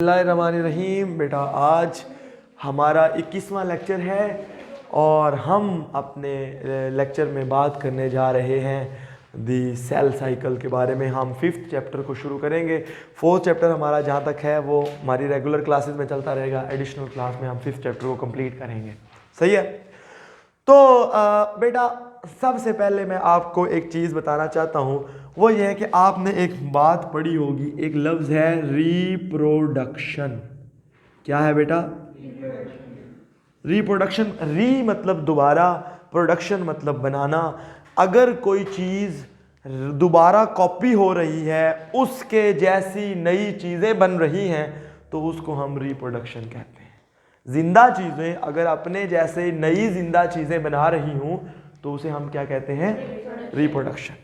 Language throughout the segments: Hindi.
बिस्मिल्लाहिर्रहमानिर्रहीम। बेटा आज हमारा 21वां लेक्चर है और हम अपने लेक्चर में बात करने जा रहे हैं दी सेल साइकिल के बारे में। हम 5th चैप्टर को शुरू करेंगे। 4th चैप्टर हमारा जहाँ तक है वो हमारी रेगुलर क्लासेस में चलता रहेगा। एडिशनल क्लास में हम 5th चैप्टर को कंप्लीट करेंगे। सही है। तो बेटा सबसे पहले मैं आपको एक चीज़ बताना चाहता हूँ, वो ये है कि आपने एक बात पढ़ी होगी, एक लफ्ज़ है रिप्रोडक्शन। क्या है बेटा? रिप्रोडक्शन। री मतलब दोबारा, प्रोडक्शन मतलब बनाना। अगर कोई चीज़ दोबारा कॉपी हो रही है, उसके जैसी नई चीज़ें बन रही हैं, तो उसको हम रिप्रोडक्शन कहते हैं। जिंदा चीज़ें अगर अपने जैसे नई जिंदा चीज़ें बना रही हूँ तो उसे हम क्या कहते हैं? रिप्रोडक्शन।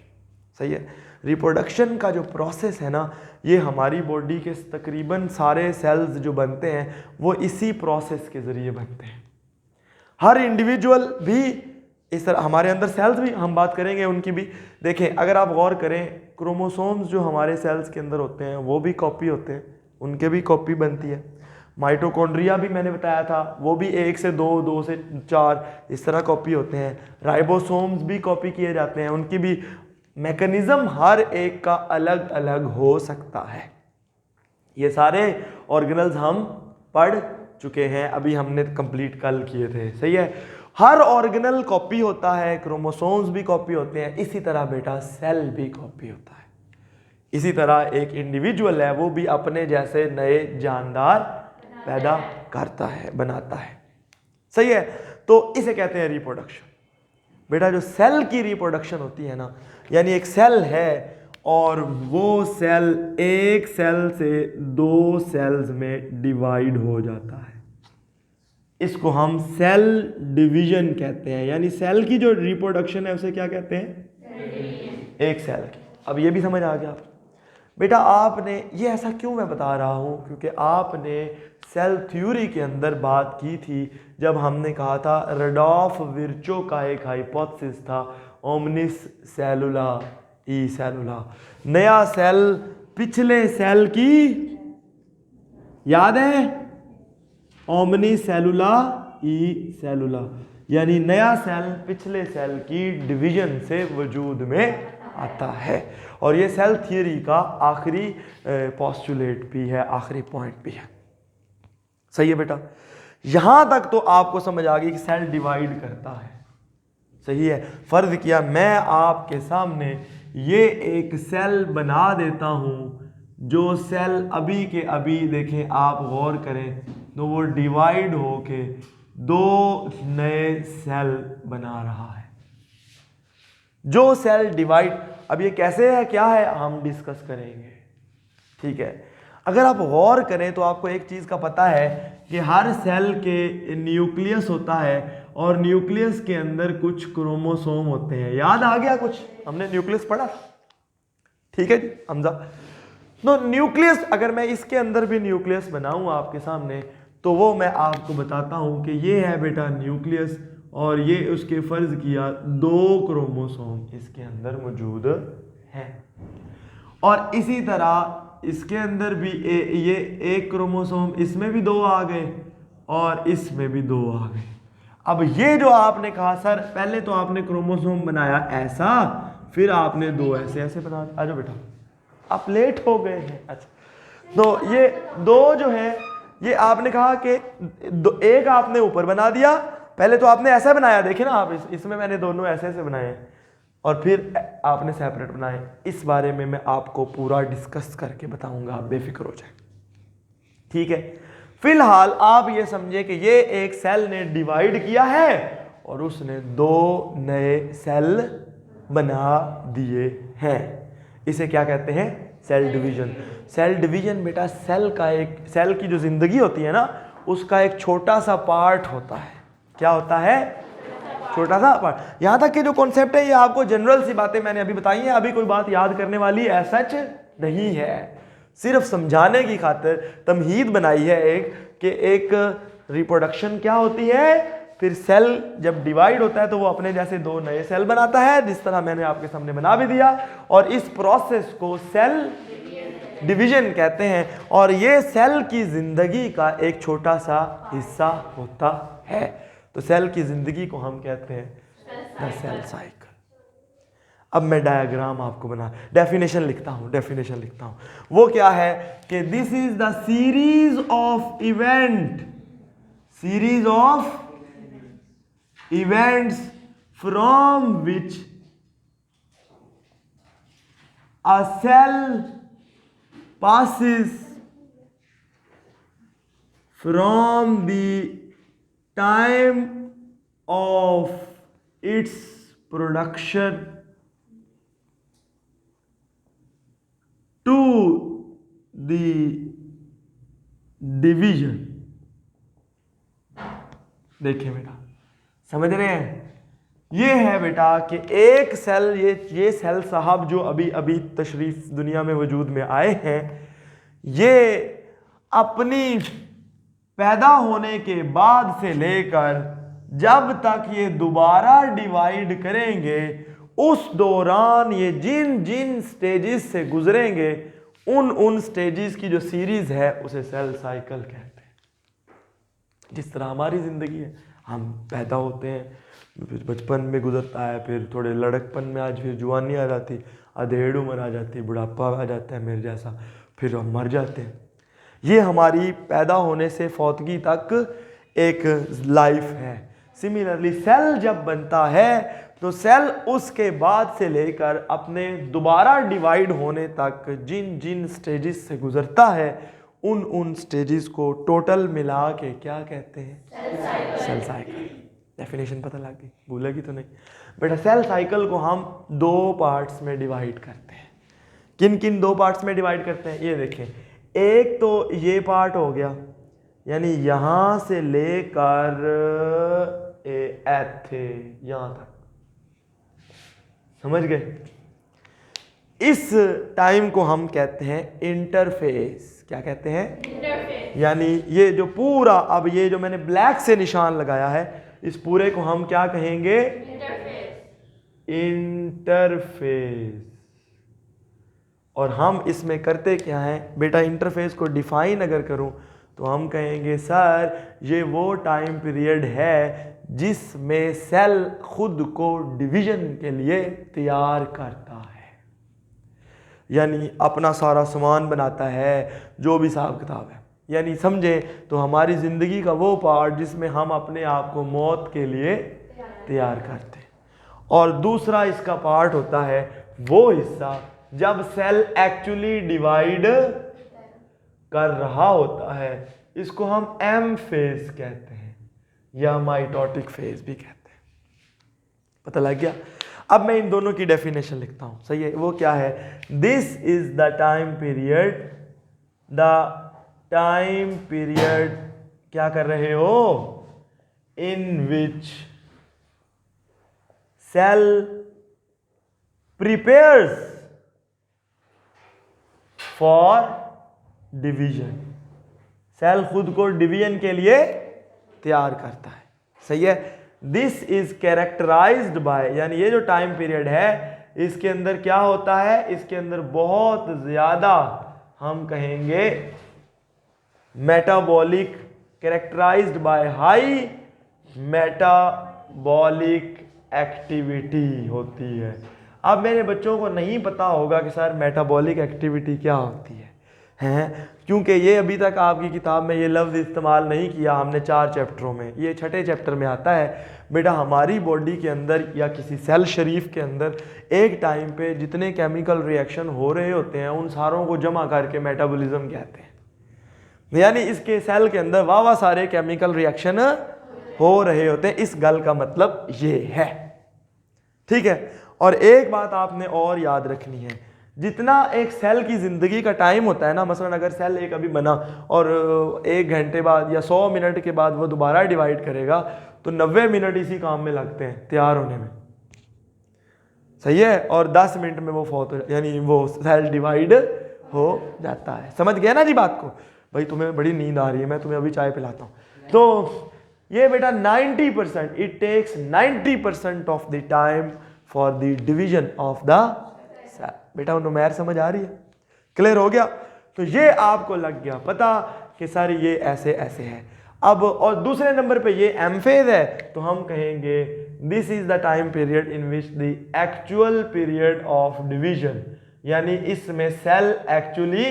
सही है। रिप्रोडक्शन का जो प्रोसेस है ना, ये हमारी बॉडी के तकरीबन सारे सेल्स जो बनते हैं वो इसी प्रोसेस के ज़रिए बनते हैं। हर इंडिविजुअल भी इस तरह, हमारे अंदर सेल्स भी हम बात करेंगे उनकी भी। देखें, अगर आप गौर करें, क्रोमोसोम्स जो हमारे सेल्स के अंदर होते हैं वो भी कॉपी होते हैं, उनके भी कॉपी बनती है। माइटोकॉन्ड्रिया भी मैंने बताया था, वो भी 1 से 2, 2 से 4 इस तरह कॉपी होते हैं। राइबोसोम्स भी कॉपी किए जाते हैं, उनकी भी मैकेनिज्म हर एक का अलग अलग हो सकता है। ये सारे ऑर्गेनल्स हम पढ़ चुके हैं, अभी हमने कंप्लीट कल किए थे। सही है। हर ऑर्गेनल कॉपी होता है, क्रोमोसोम्स भी कॉपी होते हैं। इसी तरह बेटा सेल भी कॉपी होता है। इसी तरह एक इंडिविजुअल है, वो भी अपने जैसे नए जानदार पैदा करता है, बनाता है। सही है। तो इसे कहते हैं रिप्रोडक्शन। बेटा जो सेल की रिप्रोडक्शन होती है ना, यानी एक सेल है और वो सेल एक सेल से 2 सेल्स में डिवाइड हो जाता है, इसको हम सेल डिवीजन कहते हैं। यानी सेल की जो रिप्रोडक्शन है उसे क्या कहते हैं? एक सेल की। अब ये भी समझ आ गया बेटा। आपने ये ऐसा क्यों मैं बता रहा हूँ, क्योंकि आपने सेल थ्योरी के अंदर बात की थी जब हमने कहा था रडोल्फ विर्चो का एक हाइपोथेसिस था, ओमनिस सेलुला ई सेलुला। नया सेल पिछले सेल की, याद है? ओमनी सेलुला ई सेलुला, यानी नया सेल पिछले सेल की डिवीजन से वजूद में आता है। और ये सेल थियरी का आखिरी पोस्टुलेट भी है, आखिरी पॉइंट भी है। सही है बेटा। यहां तक तो आपको समझ आ गई कि सेल डिवाइड करता है। सही है। फर्ज किया मैं आपके सामने ये एक सेल बना देता हूं, जो सेल अभी के अभी देखें, आप गौर करें तो वो डिवाइड होके 2 नए सेल बना रहा है। जो सेल डिवाइड, अब ये कैसे है, क्या है, हम डिस्कस करेंगे। ठीक है। अगर आप गौर करें तो आपको एक चीज़ का पता है कि हर सेल के न्यूक्लियस होता है और न्यूक्लियस के अंदर कुछ क्रोमोसोम होते हैं। याद आ गया कुछ? हमने न्यूक्लियस पढ़ा। ठीक है जी हमजा। तो न्यूक्लियस, अगर मैं इसके अंदर भी न्यूक्लियस बनाऊं आपके सामने, तो वो मैं आपको बताता हूं कि ये है बेटा न्यूक्लियस, और ये उसके फर्ज किया 2 क्रोमोसोम इसके अंदर मौजूद हैं। और इसी तरह इसके अंदर भी ये एक क्रोमोसोम, इसमें भी 2 आ गए और इसमें भी 2 आ गए। अब ये जो आपने कहा सर, पहले तो आपने क्रोमोसोम बनाया ऐसा, फिर आपने 2 ऐसे ऐसे बना। आ जाओ बेटा, आप लेट हो गए हैं। अच्छा, तो ये 2 जो है, ये आपने कहा कि एक आपने ऊपर बना दिया, पहले तो आपने ऐसा बनाया, देखे ना आप, इसमें मैंने दोनों ऐसे ऐसे बनाए, और फिर आपने सेपरेट बनाए। इस बारे में मैं आपको पूरा डिस्कस करके बताऊंगा, आप बेफिक्र हो जाए। ठीक है। फिलहाल आप ये समझे कि ये एक सेल ने डिवाइड किया है और उसने 2 नए सेल बना दिए हैं। इसे क्या कहते हैं? Cell division. सेल डिवीजन बेटा सेल का एक, सेल की जो जिंदगी होती है ना, उसका एक छोटा सा पार्ट होता है। क्या होता है? छोटा सा पार्ट। यहां तक कि जो कॉन्सेप्ट है ये आपको जनरल सी बातें मैंने अभी बताई हैं, अभी कोई बात याद करने वाली ऐसा सच नहीं है, सिर्फ समझाने की खातिर तमहीद बनाई है एक, कि एक रिप्रोडक्शन क्या होती है, फिर सेल जब डिवाइड होता है तो वो अपने जैसे 2 नए सेल बनाता है, जिस तरह मैंने आपके सामने बना भी दिया, और इस प्रोसेस को सेल डिवीजन कहते हैं, और ये सेल की जिंदगी का एक छोटा सा हिस्सा होता है। तो सेल की जिंदगी को हम कहते हैं द सेल साइकिल। अब मैं डायग्राम आपको बना डेफिनेशन लिखता हूं। वो क्या है कि this is the series of events from which a cell passes from the time of its production to the division। देखिए बेटा, समझ रहे हैं? ये है बेटा कि एक सेल, ये सेल साहब जो अभी अभी तशरीफ दुनिया में वजूद में आए हैं, ये अपनी पैदा होने के बाद से लेकर जब तक ये दोबारा डिवाइड करेंगे, उस दौरान ये जिन जिन स्टेजेस से गुजरेंगे, उन स्टेजेस की जो सीरीज है उसे सेल साइकिल कहते हैं। जिस तरह हमारी ज़िंदगी है, हम पैदा होते हैं, फिर बचपन में गुजरता है, फिर थोड़े लड़कपन में आज फिर जुआनी आ जाती, अधेड़ उम्र आ जाती, बुढ़ापा आ जाता है मेरे जैसा, फिर हम मर जाते हैं। ये हमारी पैदा होने से फौतगी तक एक लाइफ है। सिमिलरली सेल जब बनता है तो सेल उसके बाद से लेकर अपने दोबारा डिवाइड होने तक जिन जिन स्टेजेस से गुजरता है, उन स्टेजेस को टोटल मिला के क्या कहते हैं? Cell cycle. डेफिनेशन पता लग गई? भूलेगी तो नहीं बेटा। सेल साइकिल को हम दो पार्ट्स में डिवाइड करते हैं। किन किन दो पार्ट्स में डिवाइड करते हैं? ये देखें, एक तो ये पार्ट हो गया, यानी यहां से लेकर यहां तक, समझ गए? इस टाइम को हम कहते हैं इंटरफेस। क्या कहते हैं? इंटरफेस। यानी ये जो पूरा, अब ये जो मैंने ब्लैक से निशान लगाया है, इस पूरे को हम क्या कहेंगे? इंटरफेस। और हम इसमें करते क्या हैं बेटा? इंटरफेस को डिफाइन अगर करूं तो हम कहेंगे सर ये वो टाइम पीरियड है जिसमें सेल खुद को डिवीजन के लिए तैयार करता है, यानी अपना सारा सामान बनाता है, जो भी हिसाब किताब है। यानी समझे तो हमारी ज़िंदगी का वो पार्ट जिसमें हम अपने आप को मौत के लिए तैयार करते हैं। और दूसरा इसका पार्ट होता है वो हिस्सा जब सेल एक्चुअली डिवाइड कर रहा होता है, इसको हम एम फेज कहते हैं या माइटोटिक फेज भी कहते हैं। पता लग गया? अब मैं इन दोनों की डेफिनेशन लिखता हूं, सही है? वो क्या है? This is the time period, क्या कर रहे हो? In which cell prepares for division. Cell खुद को डिवीजन के लिए तैयार करता है, सही है? दिस इज कैरेक्टराइज्ड बाय, यानी ये जो टाइम पीरियड है इसके अंदर क्या होता है? इसके अंदर बहुत ज्यादा हम कहेंगे metabolic, characterised by high metabolic activity होती है। अब मेरे बच्चों को नहीं पता होगा कि सर मेटाबॉलिक एक्टिविटी क्या होती है, हैं? क्योंकि ये अभी तक आपकी किताब में ये लफ्ज़ इस्तेमाल नहीं किया हमने 4 चैप्टरों में, ये 6ठे चैप्टर में आता है। बेटा हमारी बॉडी के अंदर या किसी सेल शरीफ के अंदर एक टाइम पे जितने केमिकल रिएक्शन हो रहे होते हैं उन सारों को जमा करके मेटाबॉलिज्म कहते हैं। यानी इसके सेल के अंदर वाह सारे केमिकल रिएक्शन हो रहे होते हैं। इस गल का मतलब ये है, ठीक है? और एक बात आपने और याद रखनी है, जितना एक सेल की ज़िंदगी का टाइम होता है ना, मसलन अगर सेल एक अभी बना और 1 घंटे बाद या 100 मिनट के बाद वो दोबारा डिवाइड करेगा, तो 90 मिनट इसी काम में लगते हैं तैयार होने में, सही है? और 10 मिनट में वो फौत, यानी वो सेल डिवाइड हो जाता है। समझ गया ना जी बात को? भाई तुम्हें बड़ी नींद आ रही है, मैं तुम्हें अभी चाय पिलाता हूँ। तो ये बेटा 90%, it takes 90% of the time for the division of the cell. बेटा नुमेर समझ आ रही है? क्लियर हो गया? तो ये आपको लग गया पता कि सर ये ऐसे ऐसे है। अब और दूसरे नंबर पे ये एम फेज है, तो हम कहेंगे this is the time period in which the actual period of division, यानी इसमें सेल एक्चुअली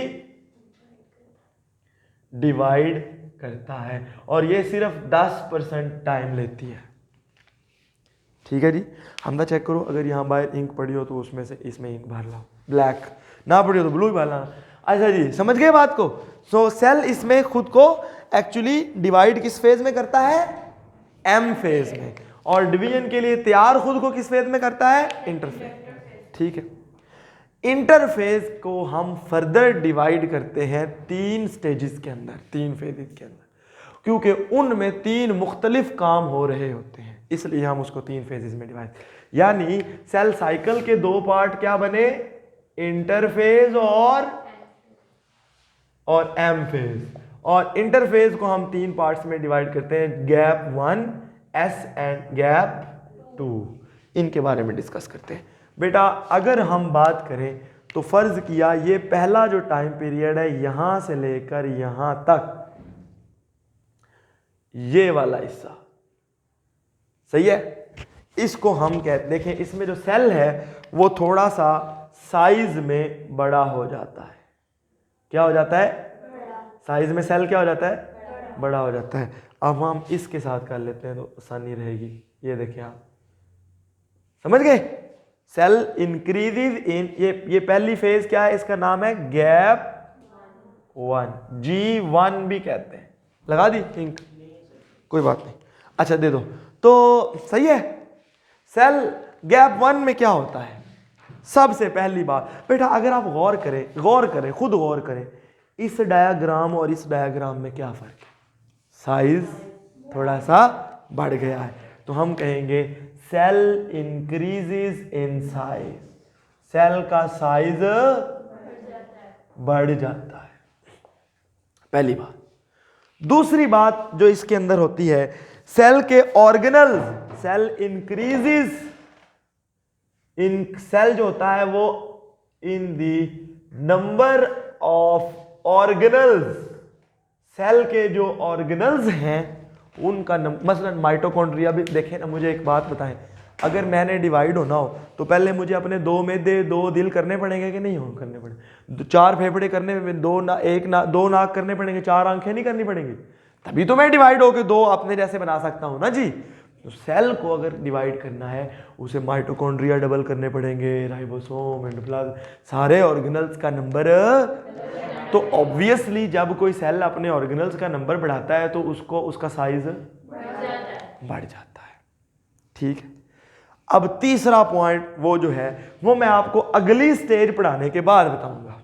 डिवाइड करता है और ये सिर्फ 10% टाइम लेती है। ठीक है जी, हमदा चेक करो, अगर यहाँ बाहर इंक पड़ी हो तो उसमें से इसमें इंक भर लाओ, ब्लैक ना पड़ी हो तो ब्लू ही भर लाना। अच्छा जी, समझ गए बात को। सो सेल इसमें खुद को एक्चुअली डिवाइड किस फेज में करता है, एम फेज में, और डिवीजन के लिए तैयार खुद को किस फेज में करता है, इंटरफेज। ठीक है, इंटरफेज को हम फर्दर डिवाइड करते हैं 3 स्टेजेस के अंदर, 3 फेजेस के अंदर, क्योंकि उनमें 3 मुख्तलिफ काम हो रहे होते हैं, इसलिए हम उसको 3 फेजेस में डिवाइड। यानी सेल साइकिल के 2 पार्ट क्या बने, इंटरफेज और एम फेज। और इंटरफेज को हम 3 पार्ट्स में डिवाइड करते हैं, गैप 1, एस एंड गैप 2। इनके बारे में डिस्कस करते हैं। बेटा अगर हम बात करें तो फर्ज किया ये पहला जो टाइम पीरियड है यहां से लेकर यहां तक, ये वाला हिस्सा सही है, इसको हम कहते, देखें इसमें जो सेल है वो थोड़ा सा साइज में बड़ा हो जाता है। क्या हो जाता है, साइज में सेल क्या हो जाता है, बड़ा हो जाता है। अब हम इसके साथ कर लेते हैं तो आसानी रहेगी। ये देखिए आप समझ गए, सेल इंक्रीजेज इन, ये पहली फेज क्या है, इसका नाम है गैप 1, G1 भी कहते हैं। लगा दी इंक, कोई बात नहीं। अच्छा दे दो, तो सही है। सेल गैप 1 में क्या होता है, सबसे पहली बात बेटा अगर आप गौर करें खुद गौर करें, इस डायग्राम और इस डायग्राम में क्या फर्क है, साइज थोड़ा सा बढ़ गया है, तो हम कहेंगे cell increases in size, cell का साइज बढ़ जाता है, पहली बात। दूसरी बात जो इसके अंदर होती है, सेल के organelles, cell increases in, cell जो होता है वो in the number of organelles, cell के जो ऑर्गेनल्स हैं उनका मसलन माइटोकॉन्ड्रिया भी देखें ना। मुझे एक बात बताएं, अगर मैंने डिवाइड होना हो तो पहले मुझे अपने 2 मैदे 2 दिल करने पड़ेंगे कि नहीं हो, करने पड़ेंगे। 4 फेफड़े करने में 2 नाक करने पड़ेंगे, 4 आंखें नहीं करनी पड़ेंगी, तभी तो मैं डिवाइड होकर 2 अपने जैसे बना सकता हूं ना जी। तो सेल को अगर डिवाइड करना है उसे माइटोकॉन्ड्रिया डबल करने पड़ेंगे, राइबोसोम, एंडोप्लाज्म, सारे ऑर्गेनल्स का नंबर। तो ऑब्वियसली जब कोई सेल अपने ऑर्गेनल्स का नंबर बढ़ाता है तो उसको उसका साइज बढ़ जाता है। ठीक है, अब तीसरा पॉइंट वो जो है वो मैं आपको अगली स्टेज पढ़ाने के बाद बताऊंगा,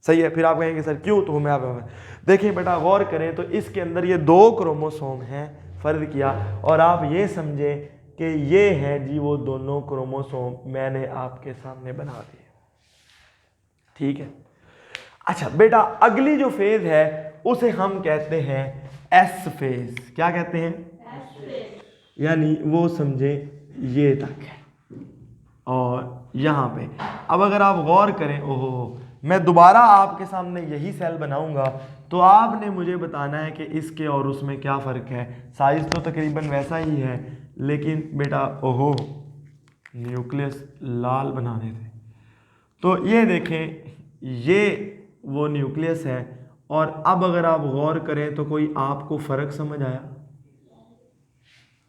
सही है। फिर आप कहेंगे सर क्यों, तो मैं आप देखिए बेटा गौर करें तो इसके अंदर ये 2 क्रोमोसोम हैं, फर्ज किया, और आप ये समझें कि ये हैं जी वो दोनों क्रोमोसोम मैंने आपके सामने बना दिए। ठीक है, अच्छा बेटा अगली जो फेज है उसे हम कहते हैं एस फेज। क्या कहते हैं, एस फेज, यानी वो समझे ये तक है और यहां पे। अब अगर आप गौर करें, ओहो मैं दोबारा आपके सामने यही सेल बनाऊंगा तो आपने मुझे बताना है कि इसके और उसमें क्या फ़र्क है। साइज़ तो तकरीबन वैसा ही है, लेकिन बेटा ओहो न्यूक्लियस लाल बनाने थे। तो ये देखें, ये वो न्यूक्लियस है, और अब अगर आप गौर करें तो कोई आपको फ़र्क समझ आया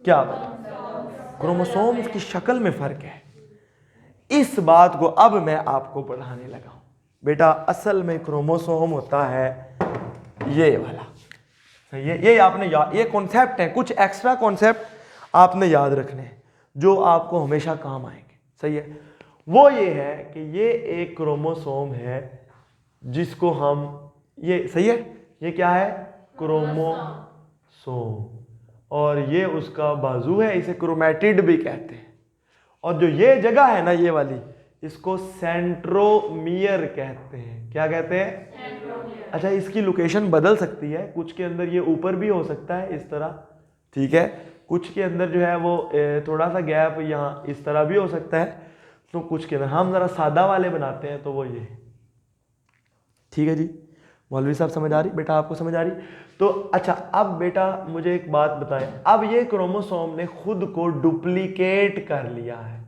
क्या, क्रोमोसोम्स की शक्ल में फ़र्क है। इस बात को अब मैं आपको पढ़ाने लगा हूं। बेटा असल में क्रोमोसोम होता है ये वाला, सही है। ये आपने याद, ये कॉन्सेप्ट है, कुछ एक्स्ट्रा कॉन्सेप्ट आपने याद रखने हैं जो आपको हमेशा काम आएंगे, सही है। वो ये है कि ये एक क्रोमोसोम है जिसको हम, ये सही है, ये क्या है, क्रोमोसोम, और ये उसका बाजू है, इसे क्रोमैटिड भी कहते हैं। और जो ये जगह है ना ये वाली, इसको सेंट्रोमियर कहते हैं। क्या कहते हैं, सेंट्रोमियर। अच्छा इसकी लोकेशन बदल सकती है, कुछ के अंदर ये ऊपर भी हो सकता है इस तरह, ठीक है, कुछ के अंदर जो है वो थोड़ा सा गैप यहाँ इस तरह भी हो सकता है, तो कुछ के अंदर हम ज़रा सादा वाले बनाते हैं तो वो ये, ठीक है जी, मौलवी साहब समझ आ रही बेटा, आपको समझ आ रही? तो अच्छा, अब बेटा मुझे एक बात बताएं, अब ये क्रोमोसोम ने खुद को डुप्लीकेट कर लिया है।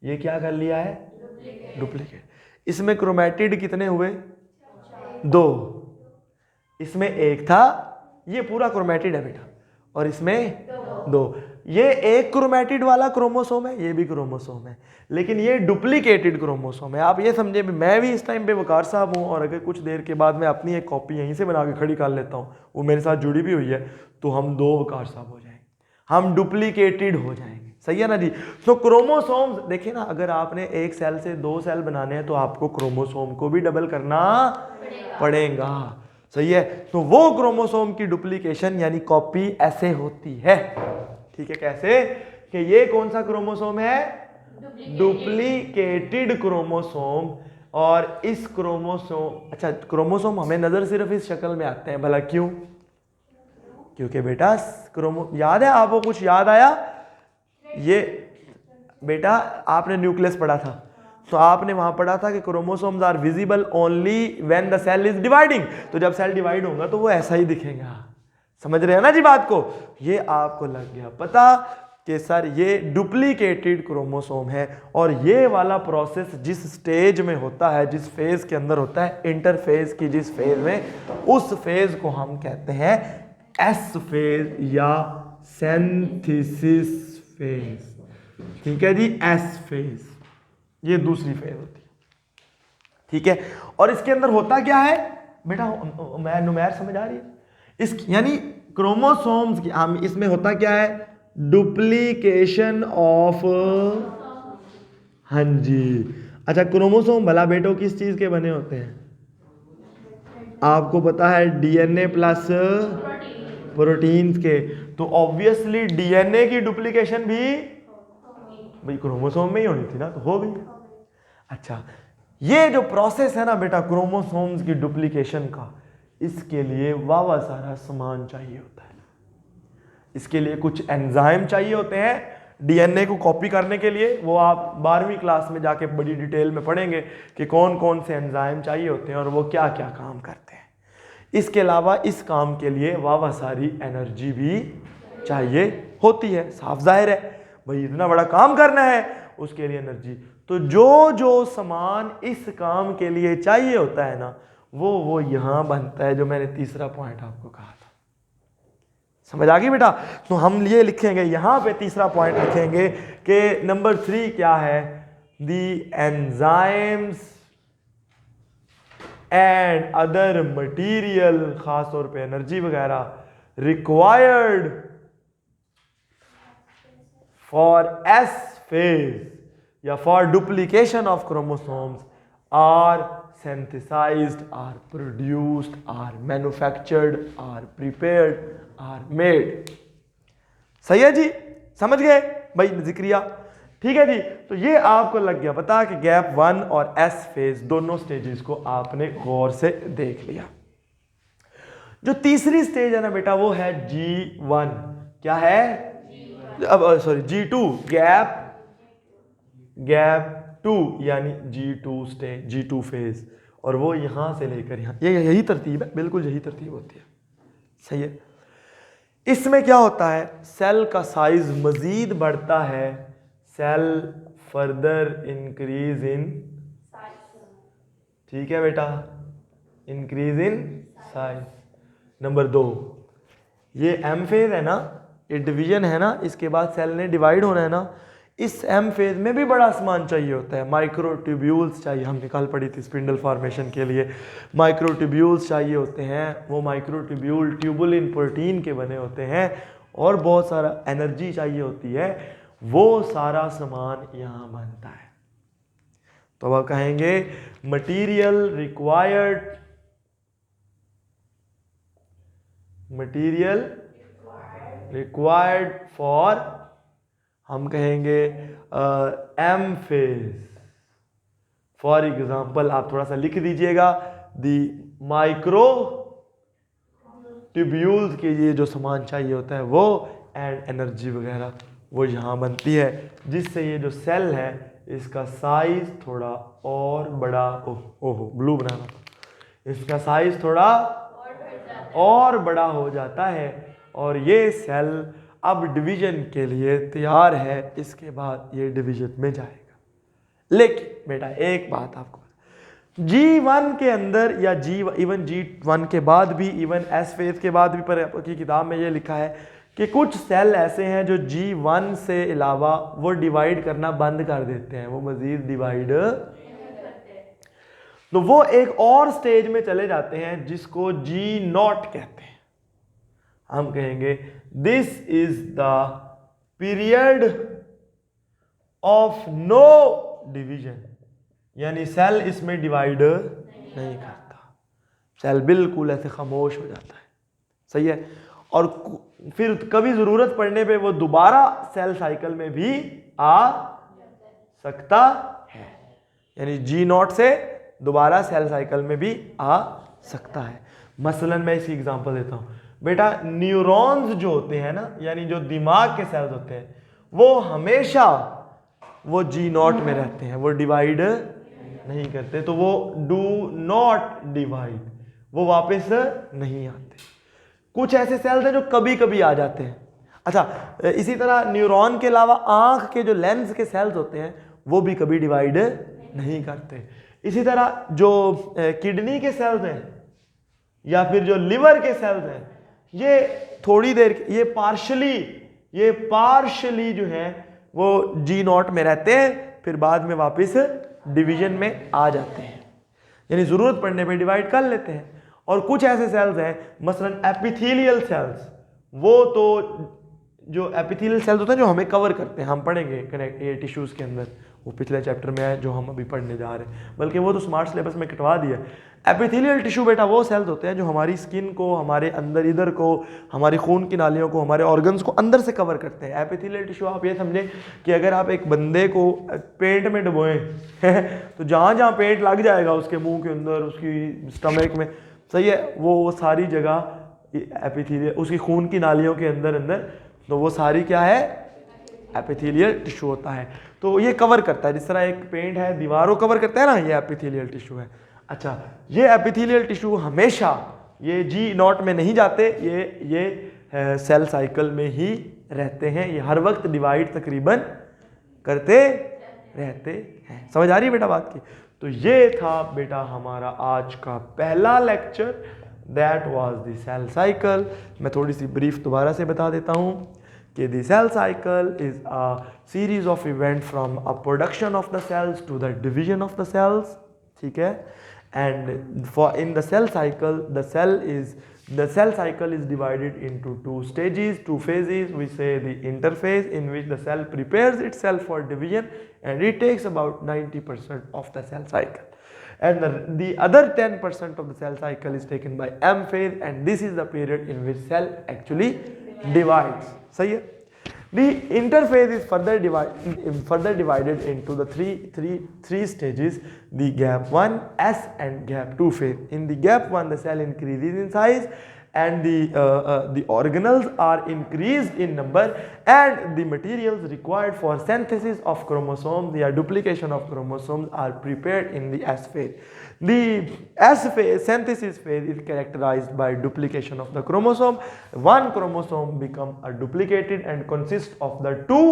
ये क्या कर लिया है? डुप्लीकेट। इसमें क्रोमैटिड कितने हुए? 2। इसमें एक था, ये पूरा क्रोमैटिड है बेटा, और इसमें 2। ये एक क्रोमैटिड वाला क्रोमोसोम है, ये भी क्रोमोसोम है, लेकिन ये डुप्लीकेटेड क्रोमोसोम है। आप ये समझे, मैं भी इस टाइम पे वकार साहब हूँ, और अगर कुछ देर के बाद मैं अपनी एक कॉपी यहीं से बना के खड़ी कर लेता हूँ, वो मेरे साथ जुड़ी भी हुई है, तो हम 2 वकार साहब हो जाएंगे, हम डुप्लीकेटेड हो जाएंगे। सही है ना जी? तो क्रोमोसोम्स देखिए ना, अगर आपने एक सेल से 2 सेल बनाने हैं तो आपको क्रोमोसोम को भी डबल करना पड़ेगा। सही है? तो वो क्रोमोसोम की डुप्लीकेशन यानी कॉपी ऐसे होती है। ठीक है? कैसे? कि ये कौन सा क्रोमोसोम है? Duplicated chromosome. और इस क्रोमोसोम, अच्छा क्रोमोसोम हमें नजर सिर्फ इस शक्ल में आते हैं, भला क्यों? क्योंकि बेटा याद है आपको? कुछ याद आया? ये बेटा आपने न्यूक्लियस पढ़ा था, तो आपने वहां पढ़ा था कि chromosomes are visible only when the cell is dividing. तो जब सेल डिवाइड होगा तो वो ऐसा ही दिखेगा। समझ रहे हैं ना जी बात को? ये आपको लग गया पता कि सर ये डुप्लीकेटेड क्रोमोसोम है। और ये वाला प्रोसेस जिस स्टेज में होता है, जिस फेज के अंदर होता है, इंटरफेज की जिस फेज में, उस फेज को हम कहते हैं एस फेज या सिंथेसिस फेज। ठीक है जी, एस फेज, ये दूसरी फेज होती है। ठीक है? और इसके अंदर होता क्या है बेटा? मैं नुमेर समझ आ रही है? इस यानी क्रोमोसोम्स की हम इसमें होता क्या है? डुप्लीकेशन ऑफ, हाँ जी। अच्छा, क्रोमोसोम भला बेटो किस चीज के बने होते हैं? आपको पता है डीएनए प्लस प्रोटीन्स के। तो ऑब्वियसली डीएनए की डुप्लीकेशन भी भाई क्रोमोसोम में ही होनी थी ना, तो हो गई। अच्छा, ये जो प्रोसेस है ना बेटा क्रोमोसोम्स की डुप्लीकेशन का, इसके लिए वावा सारा सामान चाहिए होता है। इसके लिए कुछ एंजाइम चाहिए होते हैं डीएनए को कॉपी करने के लिए। वो आप 12वीं क्लास में जाके बड़ी डिटेल में पढ़ेंगे कि कौन कौन से एंजाइम चाहिए होते हैं और वो क्या क्या काम करते हैं। इसके अलावा इस काम के लिए वावा सारी एनर्जी भी चाहिए होती है। साफ जाहिर है भाई, इतना बड़ा काम करना है, उसके लिए एनर्जी। तो जो जो सामान इस काम के लिए चाहिए होता है ना, वो यहां बनता है, जो मैंने तीसरा पॉइंट आपको कहा था। समझ आ गई बेटा? तो हम ये लिखेंगे यहां पे, तीसरा पॉइंट लिखेंगे कि नंबर 3 क्या है? The enzymes and other material, खास तौर पे एनर्जी वगैरह रिक्वायर्ड फॉर एस फेज या for duplication of chromosomes are synthesized, are produced, are manufactured, are prepared, are made। सही है जी? समझ गए भाई जिक्रिया? ठीक है जी। तो ये आपको लग गया पता कि गैप 1 और एस फेज दोनों स्टेजेस को आपने गौर से देख लिया। जो तीसरी स्टेज है ना बेटा, वो है G1। क्या है? अब सॉरी, G2, गैप 2 यानी G2 स्टेज, G2 फेज। और वो यहां से लेकर यहां, ये यही तरतीब है, बिल्कुल यही तरतीब होती है। सही है? इसमें क्या होता है? सेल का साइज मजीद बढ़ता है, सेल फर्दर इंक्रीज इन, ठीक है बेटा, इंक्रीज इन साइज। नंबर 2, ये एम फेज है ना, ये डिवीजन है ना, इसके बाद सेल ने डिवाइड होना है ना, इस एम फेज में भी बड़ा सामान चाहिए होता है। माइक्रोट्यूब्यूल्स चाहिए, हमने कल पढ़ी थी स्पिंडल फॉर्मेशन के लिए माइक्रोट्यूब्यूल्स चाहिए होते हैं। वो माइक्रोट्यूब्यूल ट्यूबुलिन प्रोटीन के बने होते हैं और बहुत सारा एनर्जी चाहिए होती है। वो सारा सामान यहाँ बनता है। तो अब कहेंगे मटीरियल रिक्वायर्ड फॉर, हम कहेंगे एम फेज। फॉर एग्जाम्पल आप थोड़ा सा लिख दीजिएगा, दी माइक्रो ट्यूब्यूल्स के लिए जो सामान चाहिए होता है वो, एंड एनर्जी वगैरह वो यहाँ बनती है, जिससे ये जो सेल है इसका साइज थोड़ा और बड़ा, ओहो ब्लू बनाना, इसका साइज थोड़ा और बड़ा हो जाता है और ये सेल अब डिवीजन के लिए तैयार है। इसके बाद ये डिवीजन में जाएगा। लेकिन बेटा एक बात आपको, G1 के अंदर या इवन G1 के बाद भी, इवन एस फेज के बाद भी, पर आपकी किताब में ये लिखा है कि कुछ सेल ऐसे हैं जो G1 से अलावा वो डिवाइड करना बंद कर देते हैं, वो मजीद डिवाइड, तो वो एक और स्टेज में चले जाते हैं जिसको G0 कहते हैं। हम कहेंगे this is the period of no division, यानी सेल इसमें डिवाइड नहीं करता, सेल बिल्कुल ऐसे खामोश हो जाता है। सही है। और फिर कभी जरूरत पड़ने पे वो दोबारा सेल साइकिल में भी आ सकता है, यानी G0 से दोबारा सेल साइकिल में भी आ सकता है। मसलन मैं इसकी एग्जांपल देता हूं बेटा, न्यूरॉन्स जो होते हैं ना, यानी जो दिमाग के सेल्स होते हैं, वो हमेशा वो G0 में रहते हैं, वो डिवाइड नहीं करते, तो वो डू नॉट डिवाइड, वो वापस नहीं आते। कुछ ऐसे सेल्स हैं जो कभी कभी आ जाते हैं। अच्छा, इसी तरह न्यूरॉन के अलावा आंख के जो लेंस के सेल्स होते हैं वो भी कभी डिवाइड नहीं करते। इसी तरह जो किडनी के सेल्स हैं या फिर जो लिवर के सेल्स हैं, ये थोड़ी देर, ये पार्शली जो है वो G0 में रहते हैं, फिर बाद में वापस डिवीजन में आ जाते हैं, यानी जरूरत पड़ने पे डिवाइड कर लेते हैं। और कुछ ऐसे सेल्स हैं, मसलन एपिथेलियल सेल्स, वो तो जो एपिथेलियल सेल्स होते हैं जो हमें कवर करते हैं, हम पढ़ेंगे कनेक्ट ये टिश्यूज के अंदर, वो पिछले चैप्टर में है जो हम अभी पढ़ने जा रहे हैं, बल्कि वो तो स्मार्ट सिलेबस में कटवा दिया। एपिथेलियल टिश्यू बेटा वो सेल्स होते हैं जो हमारी स्किन को, हमारे अंदर इधर को, हमारी खून की नालियों को, हमारे ऑर्गन्स को अंदर से कवर करते हैं। एपिथेलियल टिश्यू आप ये समझें कि अगर आप एक बंदे को पेंट में डुबोएं तो जहाँ जहाँ पेंट लग जाएगा उसके मुंह के अंदर, उसकी स्टमक में, सही है, वो सारी जगह एपिथेलियल, उसकी खून की नालियों के अंदर अंदर, तो वो सारी क्या है, एपिथेलियल टिश्यू होता है। तो ये कवर करता है, जिस तरह एक पेंट है दीवारों कवर करता है ना, ये एपिथेलियल टिश्यू है। अच्छा, ये एपिथेलियल टिश्यू हमेशा ये G0 में नहीं जाते, ये सेल साइकिल में ही रहते हैं, ये हर वक्त डिवाइड तकरीबन करते रहते हैं। समझ आ रही है बेटा बात की? तो ये था बेटा हमारा आज का पहला lecture, that was the cell cycle. मैं थोड़ी सी ब्रीफ दोबारा से बता देता हूँ कि the cell cycle is a series of event from a production of the cells to the division of the cells, ठीक है। And in the cell cycle, the cell cycle is divided into two stages, two phases. We say the interphase, in which the cell prepares itself for division, and it takes about 90% of the cell cycle. And the other 10% of the cell cycle is taken by M phase, and this is the period in which cell actually divides. सही है? The interphase is further divided into the three stages: the gap 1, S, and gap 2 phase. In the gap 1, the cell increases in size, and the organelles are increased in number, and the materials required for synthesis of chromosomes, the duplication of chromosomes, are prepared in the S phase. The S phase, synthesis phase, is characterized by duplication of the chromosome. One chromosome becomes duplicated and consists of the two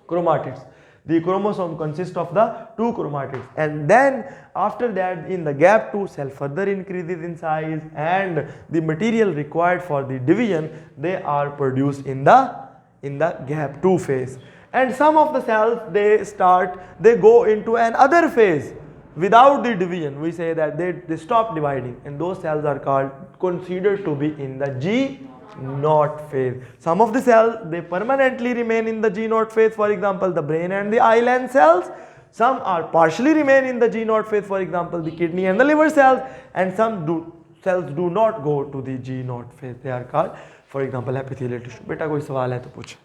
chromatids. The chromosome consists of the two chromatids, and then after that, in the gap 2, cell further increases in size, and the material required for the division, they are produced in the gap 2 phase. And some of the cells, they go into another phase without the division. We say that they stop dividing, and those cells are considered to be in the G0 phase. Some of the cells, they permanently remain in the G0 phase, for example the brain and the island cells. Some are partially remain in the G0 phase, for example the kidney and the liver cells, and some cells do not go to the G0 phase. They are called, for example, epithelial tissue. बेटा कोई सवाल है तो पूछ।